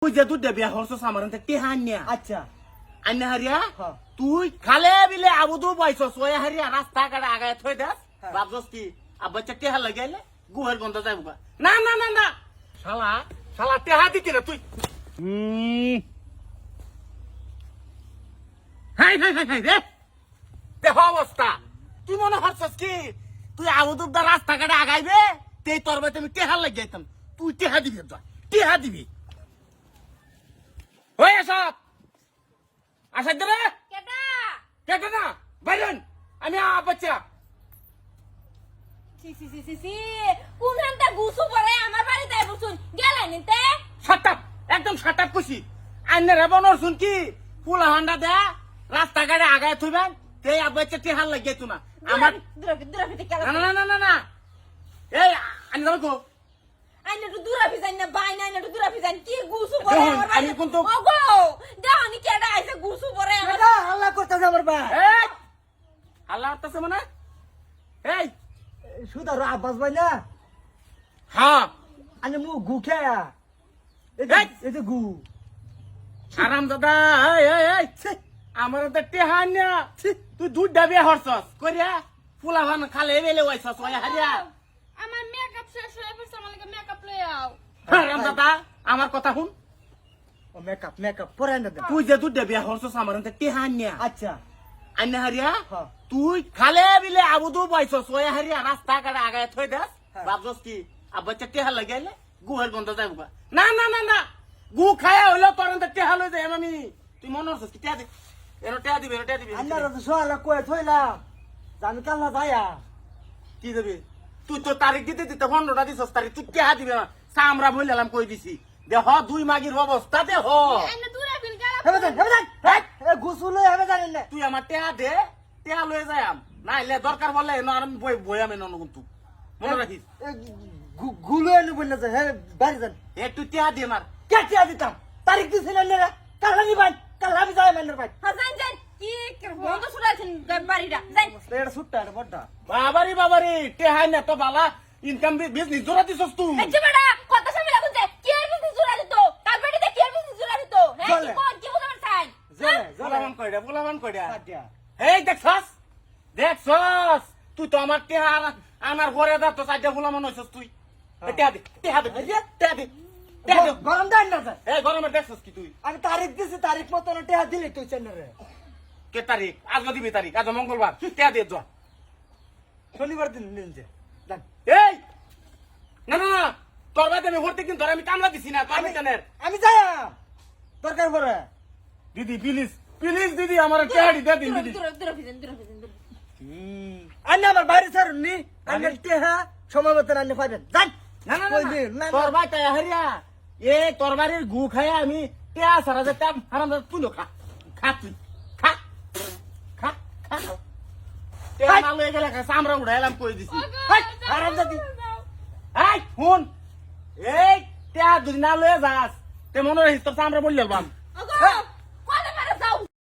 তুই যে দুধ বিয়া হরছস আমার টেহা আনিয়া আচ্ছা আনিয়া হারিয়া হ্যাঁ। তুই খালে বিলে আবুদু পাইছস ওই হারিয়া রাস্তা কাটে আগায় থই দেস হ্যাঁ। ভাবছস কি আব্বাচ্চা টেহা লাগাইলে গুহের গন্ধ যাইব না না না না শালা শালা টেহা দিতি না তুই হাই হাই হাই হাই রে দেহ অবস্থা তুই মনে হরছস কি তুই আবুদুর দা রাস্তা কাটে আগাইবে তেই তোর বাড়িতে আমি টেহা লাগাইতাম তুই টেহা দিবি তো টেহা দিবি ওই সব আসাদ রে কেডা কেটে না বাইরন আমি বাচ্চা সি সি সি সি সি কোনখানটা গুছু পরে আমার বাড়িতে বসুন গেলেন নিতে সাতাপ একদম সাতাপ খুশি আইনে রে বনর শুন কি ফুলা হন্ডা দে রাস্তা গাড়ি আগায় থইবেন তেই বাচ্চা টেহার লাগিয়ে তো না আমার দূরাফিতে না কেলা না না না না এই আনি যাবো গো আইনে তো দূরাফি যাই না বাই না তো দূরাফি যাই কি গুছু পরে দেখুন, আমার আমি কিন্তু- ওগো দেহনি কেডা আইছে গুছু পরে আমার এটা হাল্লা করতেছে আমার ভাই এই আল্লাহ আত্তাছে মানে এই সুদা রা আব্বাস ভাই না হ্যাঁ আনে মু গু খেয়া এই! এই যে গু আরাম দাদা এই এই এই ছি, আমার তো টেহা না তুই দুধ ডাবে হরছস করিয়া ফুলা ভান খালে বেলে ওয়াইছস ওই হারিয়া আমার মেকআপ শেষ হয়ে গেছে আমার লাগে মেকআপ লই আও আরাম দাদা আমার কথা শুন ও মেকআপ পরে না দেন তুই যে দুধ ডাবে হরছস আমার তো টেহা না আচ্ছা আন্না হারিয়া হ্যাঁ। তুই খালে বিলে আবুদু পাইছস ওই হারিয়া রাস্তা কাটে আগায় থই দেস হ্যাঁ। ভাবছস কি আব্বাচ্চা টেহা লাগাইলে গুহের গন্ধ যাইব না না না না গু খায়া হইলো তোর টেহা লই যাই আমি তুই মনে হচ্ছিস কি টেহা দি এনো টেহা দিবি এনো টেহা দিবি আন্নার তো সোয়ালা কয়ে থইলাম জানি কাল্লা যায়া কি দেবে তুই তো তারিখ দিতে দিতে 15টা দিছস তারিখ তুই টেহা দিবি না সামরা বললাম কই দিছি দেহ দুই মাগির অবস্থা দেহ আইনে দূরাফিল গেলা হেবে দেন এ গুসুল হেবে জানেন না তুই আমার টেহা দে টেহা লয়ে যাইম নাইলে দরকার বললে এনো আর বই আমি নন কিন্তু মনে রাখিস গুলো এনে বললে যে হে বাড়ি যান এ তুই টেহা দে মার কে টিয়া দিতাম তারিখ দিছিলেন না কাল্লা নিবাই কাল্লা আমি যাই মান্নার ভাই হাজান যান কি বন্ধ শুনাছেন বাড়িটা যাই এটা সুট্টা এটা বড়টা বাবারি টেহাই না তো বালা ইনকাম বিজনেস জোড়া দিছস তুই এই যে বেটা কত সময় লাগুন যায় কি এর বিজনেস জুড়া দিত তার বাড়িতে কি এর বিজনেস জুড়া দিত হ্যাঁ কি চলে। কোন কি বুঝাবেন চাই বুলাবান কইডা কাটিয়া এই দেখছস তুই তো আমার টেহা আনার পরে দা তো সাইডে বুলামান হইছস তুই টেহা দে টেহা দে টেহা দে টেহা দে গরম দেন না স্যার এই গরমে দেখছস কি তুই আমি তারিখ দিছি তারিখ মতো টিয়া দিলি তুই চেন্নারে কে তারিখ আজ দিবি তারিখ আজ মঙ্গলবার টেহা দে যা শনিবার দিন নিন যে যান। এই না না না তোর বাদে আমি ভর্তি কিন্তু আমি কামলা দিছি না তো আমি জানের আমি যাই দরকার পড়ে দিদি প্লিজ প্লিজ দিদি আমার টেহাড়ি দে দিন দিদি দূরাফিল আন্না আমার বাইরে ছাড়ুননি আন্না টেহা সময় মতো আন্না পাবেন যান না না কই দিন, না, না। তোর ভাই তাই হারিয়া এ তোর বাড়ির গু খায়া আমি টেয়া সারা যে টাম হারাম তুই খা খা তুই খা খা খা টেয়া না লয়ে গেলে সামরা উড়াইলাম কই দিছি হারাম জাতি এই শুন এই টেয়া দুই না লয়ে যাস তে মনে রাখিস তোর সামরা বললাম